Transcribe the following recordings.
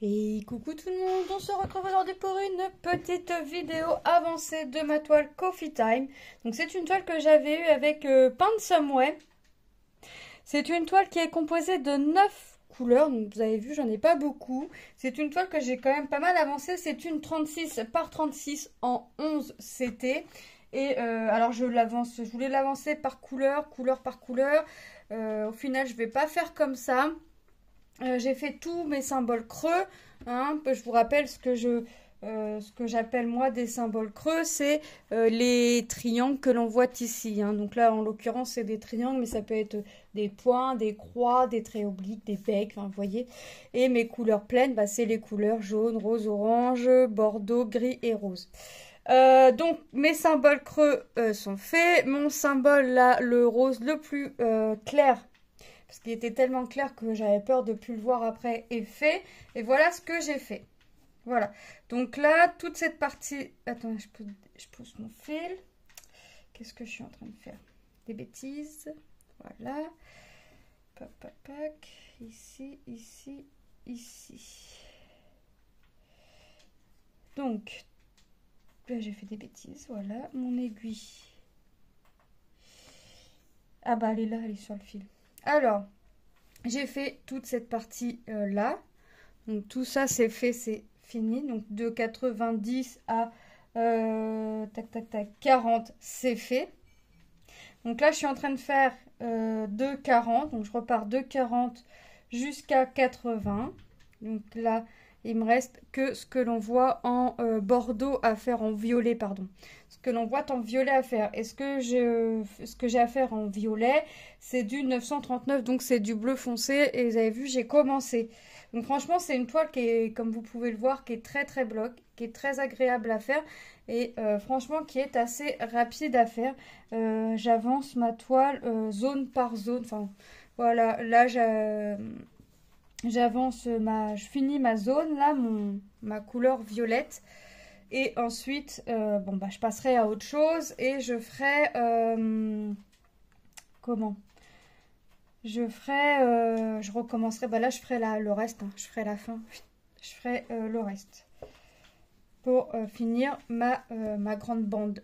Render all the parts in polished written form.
Et coucou tout le monde, on se retrouve aujourd'hui pour une petite vidéo avancée de ma toile Coffee Time. Donc c'est une toile que j'avais eue avec Paint Some Way. C'est une toile qui est composée de 9 couleurs, donc vous avez vu j'en ai pas beaucoup. C'est une toile que j'ai quand même pas mal avancée, c'est une 36 par 36 en 11 CT. Et alors je voulais l'avancer par couleur, couleur par couleur. Au final je vais pas faire comme ça. J'ai fait tous mes symboles creux. Hein. Je vous rappelle ce que j'appelle moi des symboles creux, c'est les triangles que l'on voit ici. Hein. Donc là, en l'occurrence, c'est des triangles, mais ça peut être des points, des croix, des traits obliques, des becs, enfin, vous voyez. Et mes couleurs pleines, bah, c'est les couleurs jaune, rose, orange, bordeaux, gris et rose. Donc mes symboles creux sont faits. Mon symbole là, le rose le plus clair, parce qu'il était tellement clair que j'avais peur de ne plus le voir après, est fait. Et voilà ce que j'ai fait. Voilà. Donc là, toute cette partie... Attends, je pousse mon fil. Qu'est-ce que je suis en train de faire? Des bêtises. Voilà. Pac, pac, pac. Ici, ici, ici. Donc, là, j'ai fait des bêtises. Voilà. Mon aiguille. Ah bah, elle est là, elle est sur le fil. Alors, j'ai fait toute cette partie là. Donc tout ça c'est fait, c'est fini. Donc de 90 à tac tac tac 40, c'est fait. Donc là je suis en train de faire de 40. Donc je repars de 40 jusqu'à 80. Donc là il me reste que ce que l'on voit en bordeaux à faire, en violet pardon. Ce que l'on voit en violet à faire. Et ce que j'ai à faire en violet, c'est du 939, donc c'est du bleu foncé. Et vous avez vu, j'ai commencé. Donc franchement, c'est une toile qui est, comme vous pouvez le voir, qui est très très bloc, qui est très agréable à faire. Et franchement, qui est assez rapide à faire. J'avance ma toile zone par zone. Enfin, voilà, là je finis ma zone, là, ma couleur violette. Et ensuite, bon, bah, je passerai à autre chose et je ferai... comment? Je recommencerai, bah là je ferai le reste, hein, je ferai la fin. Je ferai le reste pour finir ma grande bande.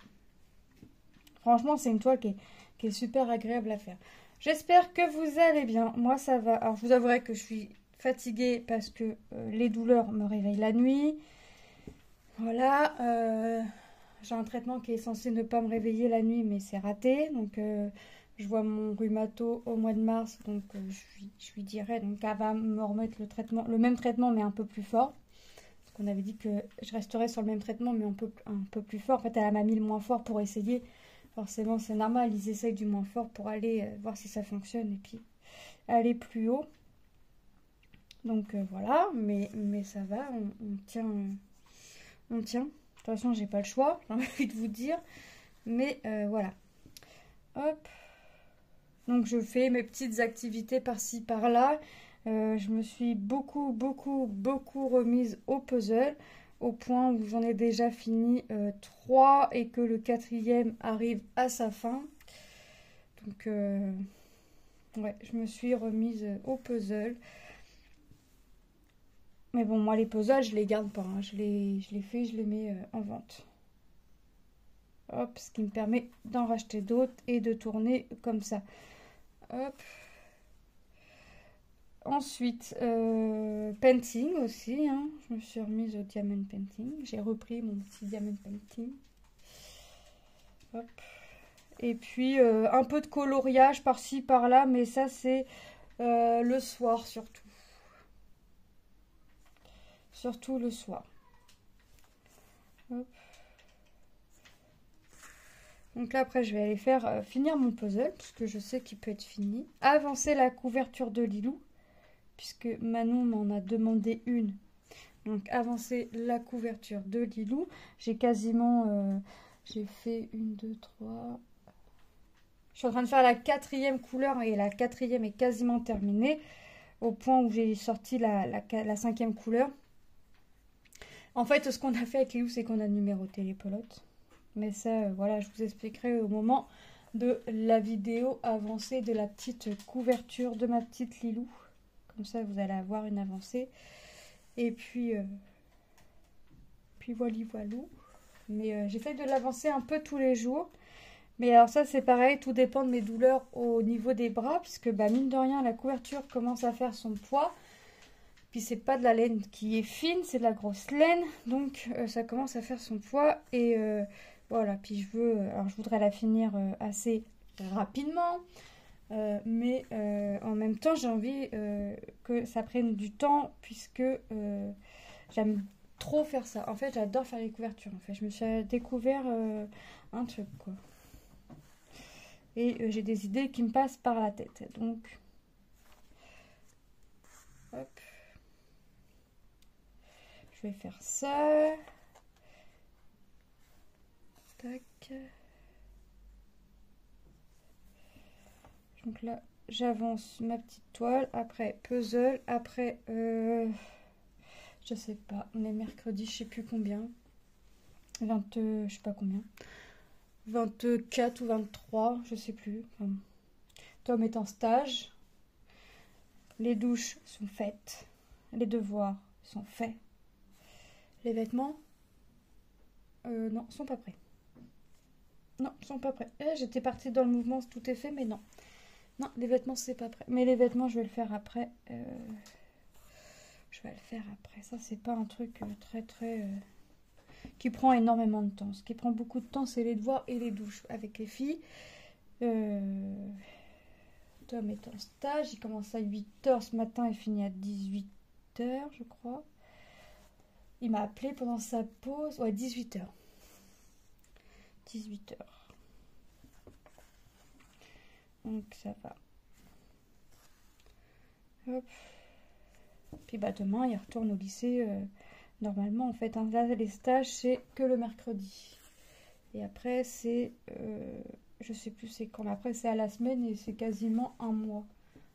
Franchement, c'est une toile qui est super agréable à faire. J'espère que vous allez bien. Moi, ça va. Alors, je vous avouerai que je suis fatiguée parce que les douleurs me réveillent la nuit. Voilà. J'ai un traitement qui est censé ne pas me réveiller la nuit, mais c'est raté. Donc, je vois mon rhumato au mois de mars. Donc, je lui dirai. Donc, elle va me remettre le même traitement, mais un peu plus fort. Parce qu'on avait dit que je resterais sur le même traitement, mais un peu plus fort. En fait, elle m'a mis le moins fort pour essayer. Forcément, c'est normal. Ils essayent du moins fort pour aller voir si ça fonctionne et puis aller plus haut. Donc, voilà. Mais ça va. On tient. On tient. De toute façon, j'ai pas le choix, j'ai envie de vous dire. Mais voilà. Hop. Donc, je fais mes petites activités par-ci, par-là. Je me suis beaucoup remise au puzzle. Au point où j'en ai déjà fini 3 et que le 4e arrive à sa fin. Donc, ouais, je me suis remise au puzzle. Mais bon, moi, les puzzles, je les garde pas. Hein. Je les fais, je les mets en vente. Hop, ce qui me permet d'en racheter d'autres et de tourner comme ça. Hop. Ensuite, painting aussi. Hein. Je me suis remise au diamond painting. J'ai repris mon petit diamond painting. Hop. Et puis, un peu de coloriage par-ci, par-là. Mais ça, c'est le soir surtout. Surtout le soir. Hop. Donc là, après, je vais aller faire finir mon puzzle, puisque je sais qu'il peut être fini. Avancer la couverture de Lilou, puisque Manon m'en a demandé une. Donc, avancer la couverture de Lilou. J'ai quasiment... j'ai fait 1, 2, 3... Je suis en train de faire la 4e couleur, et la 4e est quasiment terminée, au point où j'ai sorti la 5e couleur. En fait, ce qu'on a fait avec Lilou, c'est qu'on a numéroté les pelotes. Mais ça, voilà, je vous expliquerai au moment de la vidéo avancée de la petite couverture de ma petite Lilou. Comme ça, vous allez avoir une avancée. Et puis voilà, voilou. Mais j'essaye de l'avancer un peu tous les jours. Mais alors ça c'est pareil, tout dépend de mes douleurs au niveau des bras, puisque bah, mine de rien la couverture commence à faire son poids. Puis c'est pas de la laine qui est fine, c'est de la grosse laine, donc ça commence à faire son poids. Et voilà, puis je voudrais la finir assez rapidement, mais en même temps j'ai envie que ça prenne du temps, puisque j'aime trop faire ça. En fait j'adore faire les couvertures, en fait je me suis découvert un truc quoi. Et j'ai des idées qui me passent par la tête, donc hop, je vais faire ça. Tac. Donc là j'avance ma petite toile, après puzzle, après je sais pas, on est mercredi, je sais plus combien, 20, je sais pas combien, 24 ou 23, je sais plus. Enfin, Tom est en stage, les douches sont faites, les devoirs sont faits, les vêtements non, sont pas prêts. Non, sont pas prêts. J'étais partie dans le mouvement, tout est fait, mais non. Non, les vêtements, c'est pas prêt. Mais les vêtements, je vais le faire après. Je vais le faire après. Ça, c'est pas un truc très qui prend énormément de temps. Ce qui prend beaucoup de temps, c'est les devoirs et les douches avec les filles. Tom est en stage. Il commence à 8h ce matin et finit à 18h, je crois. Il m'a appelé pendant sa pause. Ouais, 18h. 18h. Donc ça va. Hop. Puis bah demain il retourne au lycée normalement en fait. Hein. Là les stages c'est que le mercredi. Et après c'est je sais plus c'est quand. Après c'est à la semaine et c'est quasiment un mois.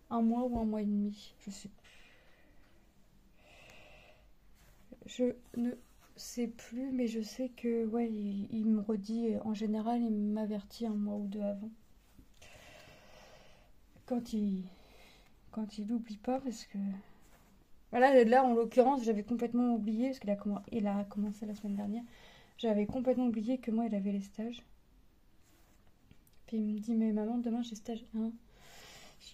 Un mois ou un mois et demi. Je sais plus. Je ne sais plus, mais je sais que ouais il me redit en général, il m'avertit un mois ou deux avant. Quand il n'oublie pas, parce que voilà, là en l'occurrence j'avais complètement oublié, parce qu'il a commencé la semaine dernière, j'avais complètement oublié que moi il avait les stages. Puis il me dit mais maman demain j'ai stage 1.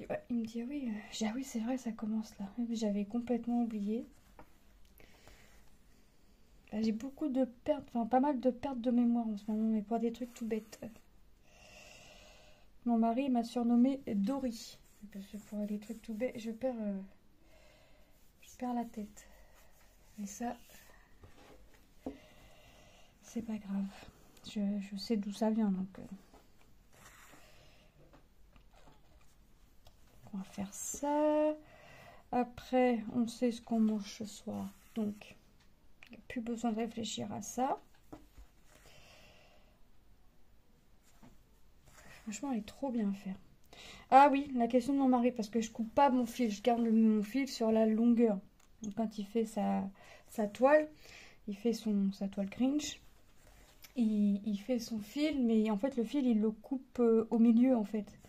Ouais. Il me dit ah oui, ah oui c'est vrai ça commence là. J'avais complètement oublié. Là, j'ai beaucoup de pertes, enfin pas mal de pertes de mémoire en ce moment, mais pour des trucs tout bêtes. Mon mari m'a surnommé Dory. Parce que pour les trucs tout bêtes, je perds la tête. Mais ça, c'est pas grave. Je sais d'où ça vient, donc on va faire ça. Après, on sait ce qu'on mange ce soir, donc il n'y a plus besoin de réfléchir à ça. Franchement, elle est trop bien à faire. Ah oui, la question de mon mari, parce que je coupe pas mon fil, je garde mon fil sur la longueur. Donc, quand il fait sa toile, il fait sa toile cringe, il fait son fil, mais en fait le fil il le coupe au milieu en fait.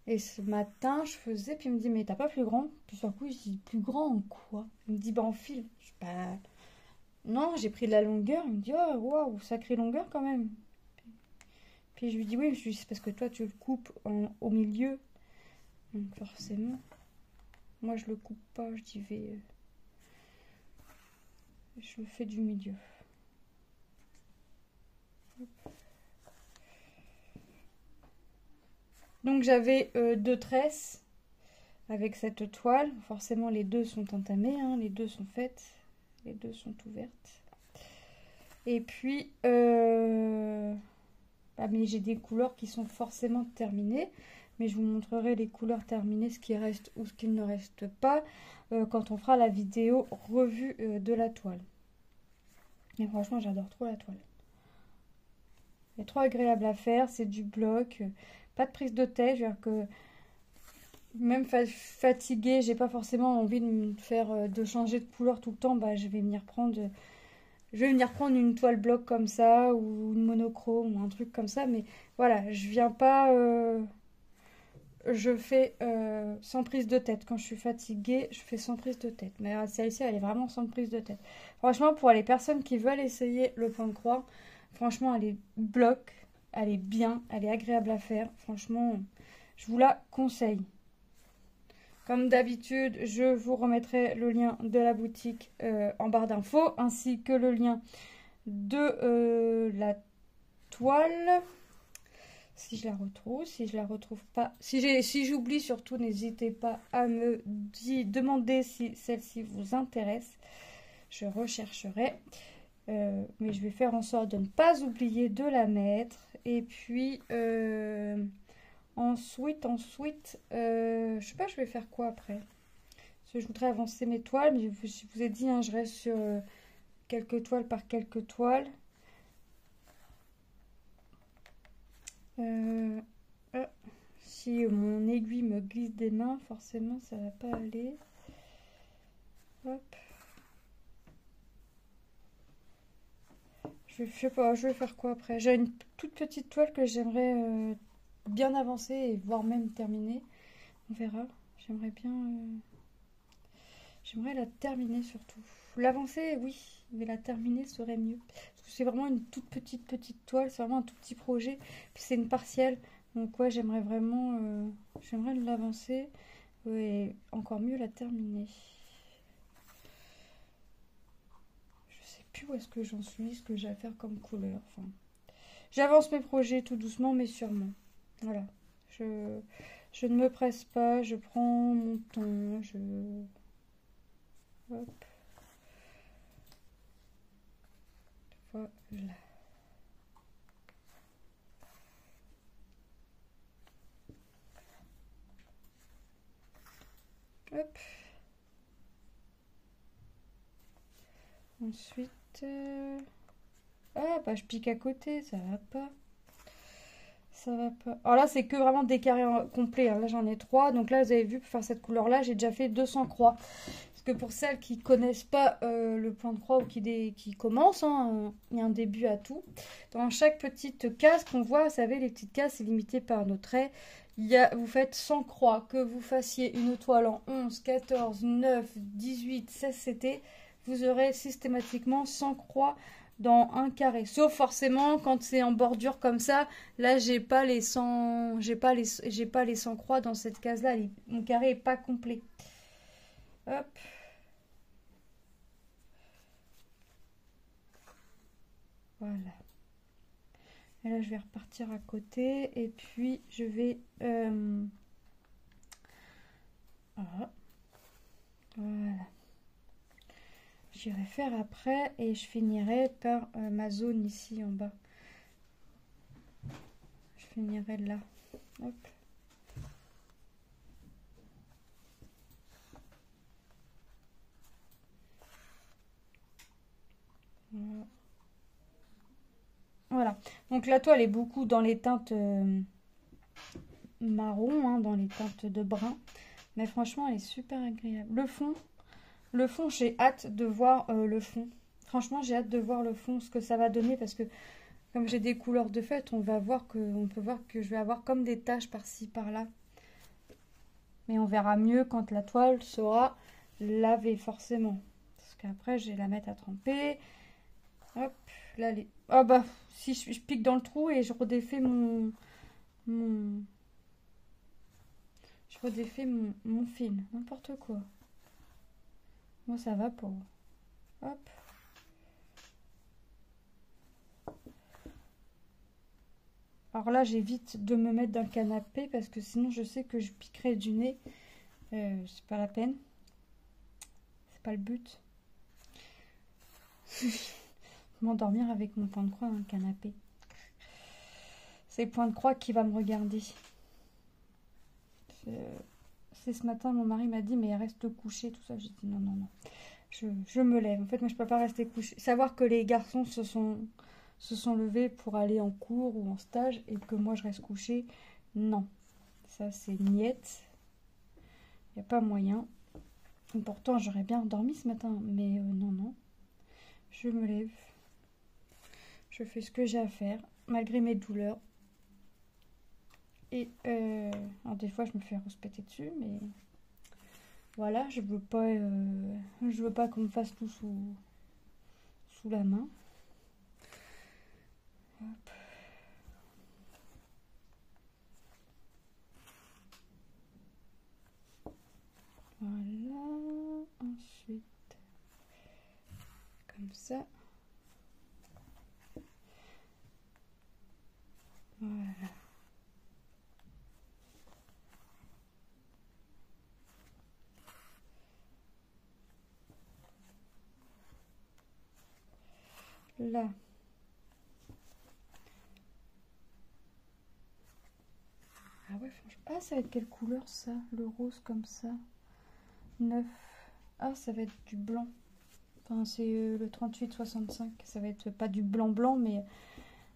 Et ce matin je faisais, puis il me dit mais t'as pas plus grand? Puis sur le coup je dis plus grand en quoi? Il me dit bah en fil. Je dis bah non, j'ai pris de la longueur. Il me dit oh waouh, sacrée longueur quand même. Puis je lui dis oui, c'est parce que toi tu le coupes au milieu. Donc forcément, moi je le coupe pas, je le fais du milieu. Donc j'avais 2 tresses avec cette toile. Forcément les deux sont entamées, hein, les deux sont faites, les deux sont ouvertes. Et puis, mais j'ai des couleurs qui sont forcément terminées. Mais je vous montrerai les couleurs terminées, ce qui reste ou ce qui ne reste pas, quand on fera la vidéo revue de la toile. Et franchement, j'adore trop la toile. Elle est trop agréable à faire, c'est du bloc, pas de prise de tête, je veux dire que même fatiguée, j'ai pas forcément envie de changer de couleur tout le temps, bah je vais venir prendre une toile bloc comme ça ou une monochrome ou un truc comme ça, mais voilà, je viens pas je fais sans prise de tête. Quand je suis fatiguée, je fais sans prise de tête. Mais celle-ci, elle est vraiment sans prise de tête. Franchement, pour les personnes qui veulent essayer le point de croix, franchement, elle est bloc, elle est bien, elle est agréable à faire. Franchement, je vous la conseille. Comme d'habitude, je vous remettrai le lien de la boutique en barre d'infos, ainsi que le lien de la toile. Si je la retrouve, si je la retrouve pas, si j'oublie surtout, n'hésitez pas à me demander si celle-ci vous intéresse. Je rechercherai. Mais je vais faire en sorte de ne pas oublier de la mettre. Et puis, ensuite, je sais pas, je vais faire quoi après. Parce que je voudrais avancer mes toiles, mais je vous ai dit, hein, je reste sur quelques toiles par quelques toiles. Si mon aiguille me glisse des mains, forcément, ça va pas aller. Hop. Je sais pas, je vais faire quoi après? J'ai une toute petite toile que j'aimerais bien avancer et voire même terminer. On verra. J'aimerais bien... J'aimerais la terminer surtout. L'avancer, oui, mais la terminer serait mieux. Parce que c'est vraiment une toute petite toile, c'est vraiment un tout petit projet. Puis c'est une partielle. Donc ouais, j'aimerais vraiment... j'aimerais l'avancer et encore mieux la terminer. Je sais plus où est-ce que j'en suis, ce que j'ai à faire comme couleur. Enfin, j'avance mes projets tout doucement mais sûrement. Voilà. Je ne me presse pas, je prends mon temps, Hop. Voilà. Hop. Ensuite... Ah, bah je pique à côté, ça va pas. Ça va pas. Alors là, c'est que vraiment des carrés complets, hein. Là, j'en ai 3. Donc là, vous avez vu, pour faire cette couleur-là, j'ai déjà fait 200 croix. Parce que pour celles qui connaissent pas le point de croix ou qui commencent, hein, il y a un début à tout. Dans chaque petite case qu'on voit, vous savez, les petites cases, c'est limité par nos traits. Vous faites 100 croix, que vous fassiez une toile en 11, 14, 9, 18, 16 CT, vous aurez systématiquement 100 croix dans un carré. Sauf forcément quand c'est en bordure comme ça, là j'ai pas les 100 croix dans cette case là, mon carré est pas complet. Hop. Voilà. Et là je vais repartir à côté et puis je vais voilà. J'irai faire après et je finirai par ma zone ici en bas. Je finirai là. Hop. Voilà. Donc la toile est beaucoup dans les teintes marron, hein, dans les teintes de brun. Mais franchement, elle est super agréable. Le fond, j'ai hâte de voir le fond. Franchement, j'ai hâte de voir le fond, ce que ça va donner, parce que comme j'ai des couleurs de fête, on peut voir que je vais avoir comme des taches par-ci, par-là. Mais on verra mieux quand la toile sera lavée, forcément. Parce qu'après, je vais la mettre à tremper. Hop, là, oh bah, si je pique dans le trou et je redéfais je redéfais mon fil. N'importe quoi. Moi, ça va pas. Hop. Alors là, j'évite de me mettre dans le canapé parce que sinon, je sais que je piquerai du nez. C'est pas la peine. C'est pas le but. M'endormir avec mon point de croix dans le canapé. C'est le point de croix qui va me regarder. C'est ce matin, mon mari m'a dit, mais reste couché, tout ça. J'ai dit non, non, non. Je me lève. En fait, moi, je peux pas rester couché. Savoir que les garçons se sont levés pour aller en cours ou en stage et que moi, je reste couchée, non. Ça, c'est niette. Il n'y a pas moyen. Et pourtant, j'aurais bien dormi ce matin, mais non, non. Je me lève. Je fais ce que j'ai à faire, malgré mes douleurs. Et alors des fois je me fais rouspéter dessus, mais voilà, je veux pas qu'on me fasse tout sous la main. Hop. Voilà, ensuite comme ça. Voilà. Là. Ah ouais, franchement. Ah, ça va être quelle couleur ça? Le rose comme ça. 9. Ah, ça va être du blanc. Enfin, c'est le 38-65. Ça va être pas du blanc-blanc, mais...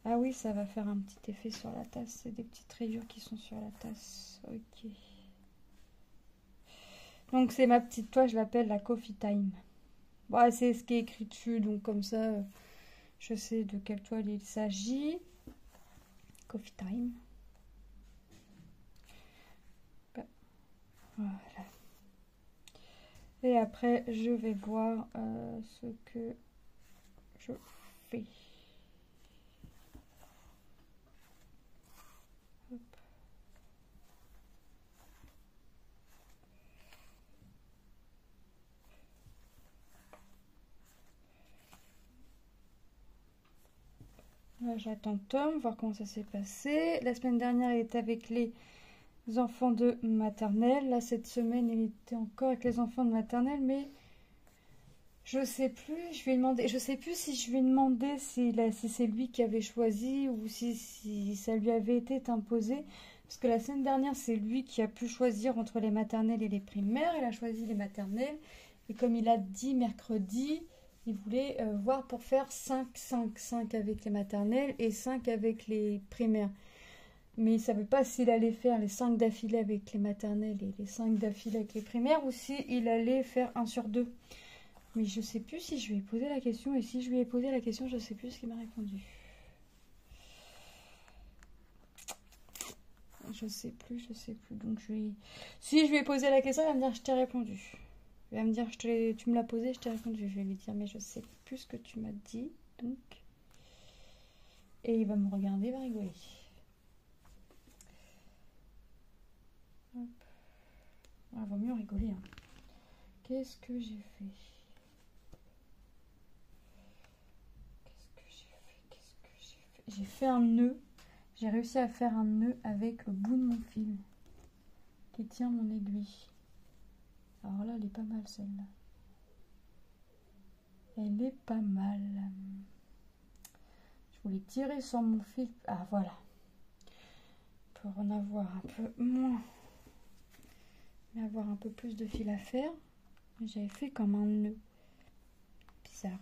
Ah oui, ça va faire un petit effet sur la tasse. C'est des petites rayures qui sont sur la tasse. Ok. Donc, c'est ma petite toile, je l'appelle la Coffee Time. Bon, c'est ce qui est écrit dessus, donc comme ça, je sais de quelle toile il s'agit. Coffee Time. Voilà. Et après, je vais voir ce que je fais. Hop. Là, j'attends Tom, voir comment ça s'est passé. La semaine dernière, il était avec les enfants de maternelle. Là, cette semaine, il était encore avec les enfants de maternelle, mais je sais plus. Je lui ai demandé, je sais plus si je lui ai demandé si c'est lui qui avait choisi ou si ça lui avait été imposé. Parce que la semaine dernière, c'est lui qui a pu choisir entre les maternelles et les primaires. Il a choisi les maternelles. Et comme il a dit mercredi, il voulait voir pour faire 5 avec les maternelles et 5 avec les primaires. Mais il ne savait pas s'il allait faire les 5 d'affilée avec les maternelles et les 5 d'affilée avec les primaires ou s'il allait faire 1 sur 2. Mais je ne sais plus si je lui ai posé la question. Et si je lui ai posé la question, je ne sais plus ce qu'il m'a répondu. Je sais plus. Donc si je lui ai posé la question, il va me dire je t'ai répondu. Il va me dire tu me l'as posé, je t'ai répondu. Je vais lui dire mais je sais plus ce que tu m'as dit. Donc. Et il va me regarder, il va rigoler. Hop. Ah, vaut mieux rigoler. Hein. Qu'est-ce que j'ai fait? J'ai fait un nœud. J'ai réussi à faire un nœud avec le bout de mon fil qui tient mon aiguille. Alors là, elle est pas mal celle-là. Elle est pas mal. Je voulais tirer sur mon fil. Ah voilà. Pour en avoir un peu moins. Mais avoir un peu plus de fil à faire. J'avais fait comme un nœud. Bizarre.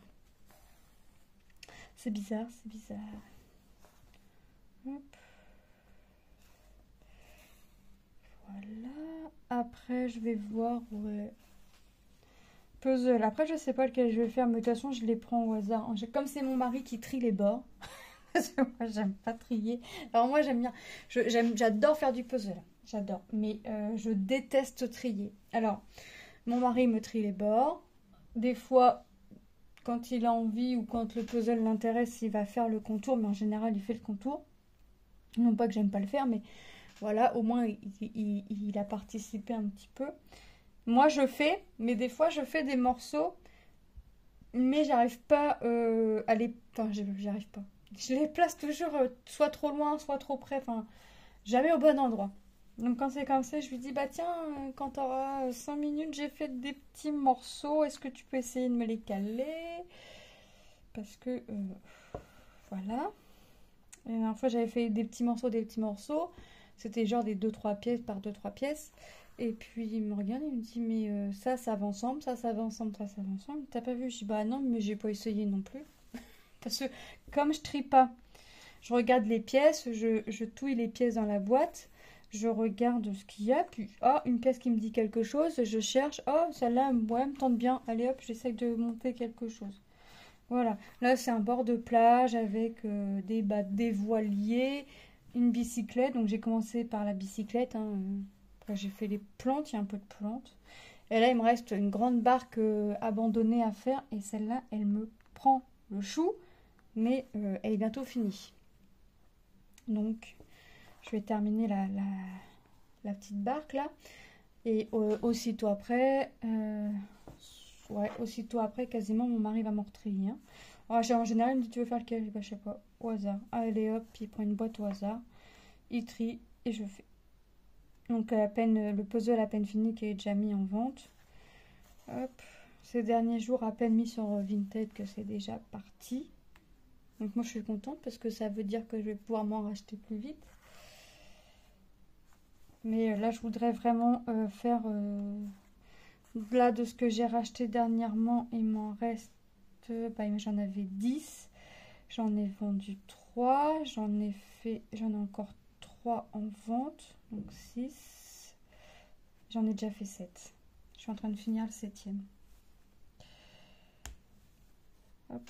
C'est bizarre. Hop. Voilà. Après, je vais voir. Ouais. Puzzle. Après, je sais pas lequel je vais faire, mais de toute façon, je les prends au hasard. Comme c'est mon mari qui trie les bords. Parce que moi, j'aime pas trier. Alors, moi, j'aime bien. J'adore faire du puzzle. J'adore. Mais je déteste trier. Alors, mon mari me trie les bords. Des fois, quand il a envie ou quand le puzzle l'intéresse, il va faire le contour. Mais en général, il fait le contour. Non pas que j'aime pas le faire, mais voilà, au moins, il a participé un petit peu. Moi, je fais, mais des fois, je fais des morceaux, mais j'arrive pas à les... Enfin, j'y arrive pas. Je les place toujours soit trop loin, soit trop près, enfin, jamais au bon endroit. Donc, quand c'est comme ça, je lui dis, bah tiens, quand t'auras 5 minutes, j'ai fait des petits morceaux, est-ce que tu peux essayer de me les caler? Parce que, voilà. Et la dernière fois, j'avais fait des petits morceaux. C'était genre des 2-3 pièces par 2-3 pièces. Et puis il me regarde, il me dit mais ça va ensemble, ça va ensemble, ça va ensemble. T'as pas vu? Je dis bah non, mais j'ai pas essayé non plus. Parce que comme je trie pas, je regarde les pièces, je touille les pièces dans la boîte, je regarde ce qu'il y a, puis une pièce qui me dit quelque chose, je cherche, celle-là ouais, me tente bien, allez hop, j'essaye de monter quelque chose. Voilà, là c'est un bord de plage avec des voiliers. une bicyclette. Donc j'ai commencé par la bicyclette. Hein. Après j'ai fait les plantes, il y a un peu de plantes. Et là il me reste une grande barque abandonnée à faire. Et celle-là, elle me prend le chou. Mais elle est bientôt finie. Donc je vais terminer la petite barque là. Et aussitôt après, aussitôt après, quasiment mon mari va m'en retrier. Hein. Alors, en général, il me dit tu veux faire lequel? Je sais pas, au hasard. Allez hop, il prend une boîte au hasard, il trie et je fais. Donc à peine le puzzle à peine fini qui est déjà mis en vente. Hop, ces derniers jours à peine mis sur Vinted que c'est déjà parti. Donc moi je suis contente parce que ça veut dire que je vais pouvoir m'en racheter plus vite. Mais là je voudrais vraiment faire là de ce que j'ai racheté dernièrement, il m'en reste j'en avais 10. J'en ai vendu 3, j'en ai encore 3 en vente, donc 6. J'en ai déjà fait 7. Je suis en train de finir le 7e. Hop.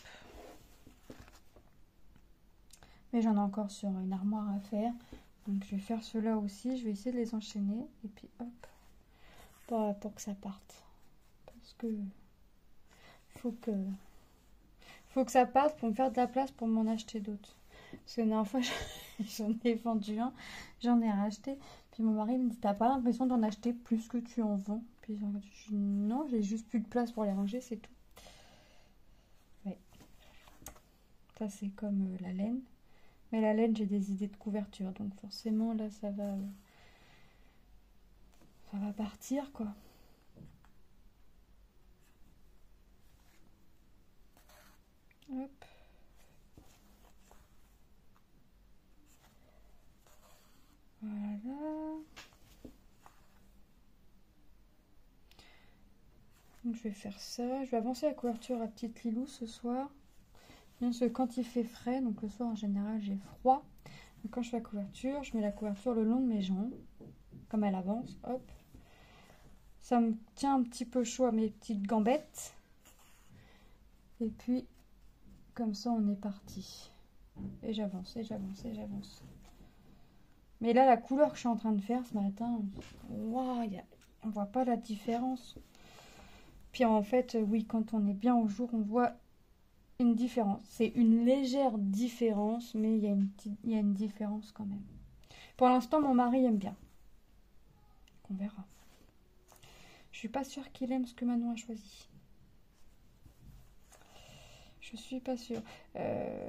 Mais j'en ai encore sur une armoire à faire. Donc je vais faire ceux-là aussi. Je vais essayer de les enchaîner. Et puis hop. Pour que ça parte. Parce que faut que ça parte pour me faire de la place pour m'en acheter d'autres. Parce que la dernière fois, j'en ai vendu un. J'en ai racheté. Puis mon mari me dit t'as pas l'impression d'en acheter plus que tu en vends? Puis je dis non, j'ai juste plus de place pour les ranger, c'est tout. Ouais. Ça c'est comme la laine. Mais la laine, j'ai des idées de couverture. Donc forcément, là, ça va partir, quoi. Hop. Voilà. Donc je vais faire ça. Je vais avancer la couverture à petite Lilou ce soir. Parce que quand il fait frais, donc le soir en général j'ai froid. Donc quand je fais la couverture, je mets la couverture le long de mes jambes. Comme elle avance, hop. Ça me tient un petit peu chaud à mes petites gambettes. Et puis, comme ça on est parti. Et j'avance, et j'avance, et j'avance. Mais là, la couleur que je suis en train de faire ce matin, wow, on voit pas la différence. Puis en fait, oui, quand on est bien au jour, on voit une différence. C'est une légère différence, mais il y a une différence quand même. Pour l'instant, mon mari aime bien. On verra. Je suis pas sûre qu'il aime ce que Manon a choisi. Je suis pas sûre.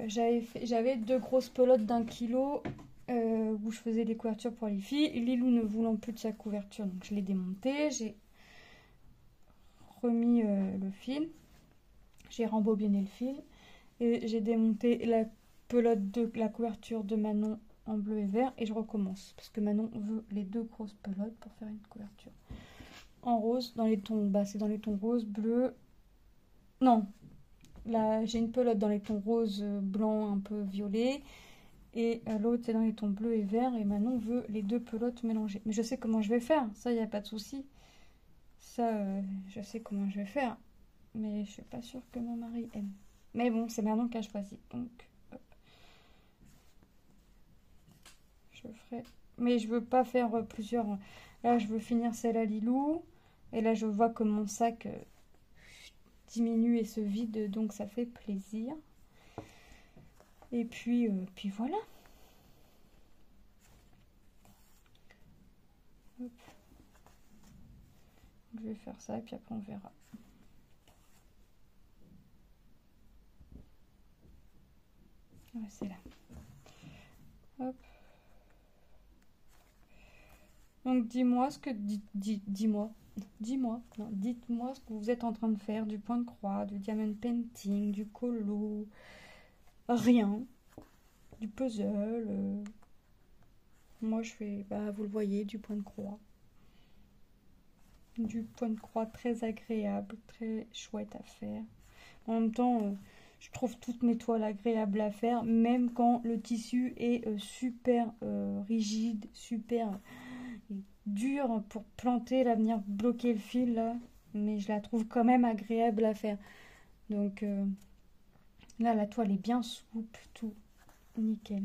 J'avais 2 grosses pelotes d'1 kilo où je faisais des couvertures pour les filles. Lilou ne voulant plus de sa couverture, donc je l'ai démontée. J'ai remis le fil. J'ai rembobiné le fil. Et j'ai démonté la pelote de la couverture de Manon en bleu et vert. Et je recommence. Parce que Manon veut les 2 grosses pelotes pour faire une couverture. En rose, dans les tons, c'est dans les tons rose, bleu. Non. Là, j'ai une pelote dans les tons rose, blanc, un peu violet. Et l'autre, c'est dans les tons bleu et vert. Et Manon veut les 2 pelotes mélangées. Mais je sais comment je vais faire. Ça, il n'y a pas de souci. Ça, je sais comment je vais faire. Mais je suis pas sûre que mon mari aime. Mais bon, c'est Manon qui a choisi. Donc, hop. Je ferai. Mais je veux pas faire plusieurs. Là, je veux finir celle à Lilou. Et là, je vois que mon sac diminue et se vide. Donc, ça fait plaisir. Et puis voilà. Hop. Je vais faire ça et puis après on verra. Ouais, c'est là. Hop. Donc dis-moi ce que dis-moi. Dis-moi. Non, dites-moi ce que vous êtes en train de faire, du point de croix, du diamond painting, du colo. Rien. Du puzzle. Moi je fais, vous le voyez, du point de croix. Du point de croix très agréable, très chouette à faire. En même temps, je trouve toutes mes toiles agréables à faire, même quand le tissu est super rigide, super dur pour planter, là, venir bloquer le fil, là. Mais je la trouve quand même agréable à faire. Donc là, la toile est bien souple, tout nickel.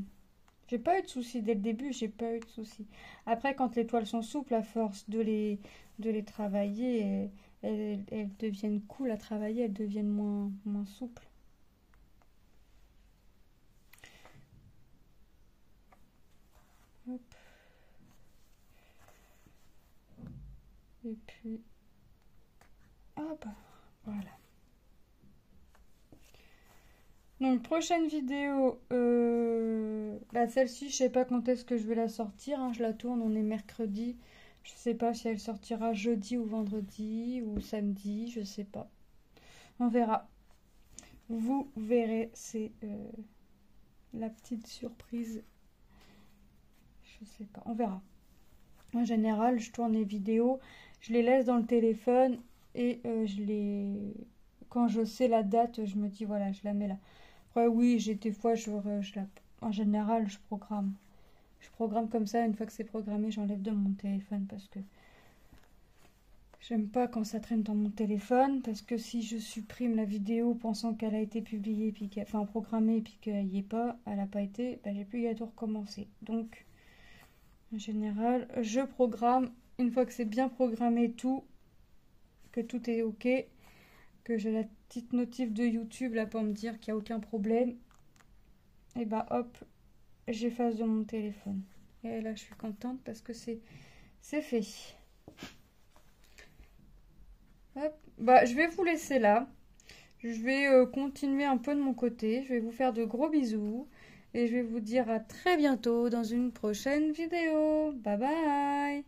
J'ai pas eu de soucis dès le début, j'ai pas eu de soucis. Après, quand les toiles sont souples, à force de les travailler, elles deviennent cool à travailler, elles deviennent moins souples. Hop. Et puis, hop, voilà. Donc, prochaine vidéo, bah, celle-ci, je sais pas quand est-ce que je vais la sortir, hein, je la tourne, on est mercredi. Je sais pas si elle sortira jeudi ou vendredi ou samedi, je sais pas. On verra. Vous verrez, c'est la petite surprise. Je sais pas, on verra. En général, je tourne les vidéos, je les laisse dans le téléphone et quand je sais la date, je me dis voilà, je la mets là. Après, oui, des fois, en général, je programme. Je programme comme ça, une fois que c'est programmé, j'enlève de mon téléphone parce que j'aime pas quand ça traîne dans mon téléphone. Parce que si je supprime la vidéo pensant qu'elle a été publiée, enfin programmée, et puis qu'elle n'y est pas, elle n'a pas été, bah, j'ai plus à tout recommencer. Donc, en général, je programme. Une fois que c'est bien programmé tout, que tout est ok, que j'ai la petite notif de YouTube là pour me dire qu'il n'y a aucun problème, et bah hop, j'efface de mon téléphone. Et là, je suis contente parce que c'est fait. Hop. Bah, je vais vous laisser là. Je vais continuer un peu de mon côté. Je vais vous faire de gros bisous. Et je vais vous dire à très bientôt dans une prochaine vidéo. Bye bye!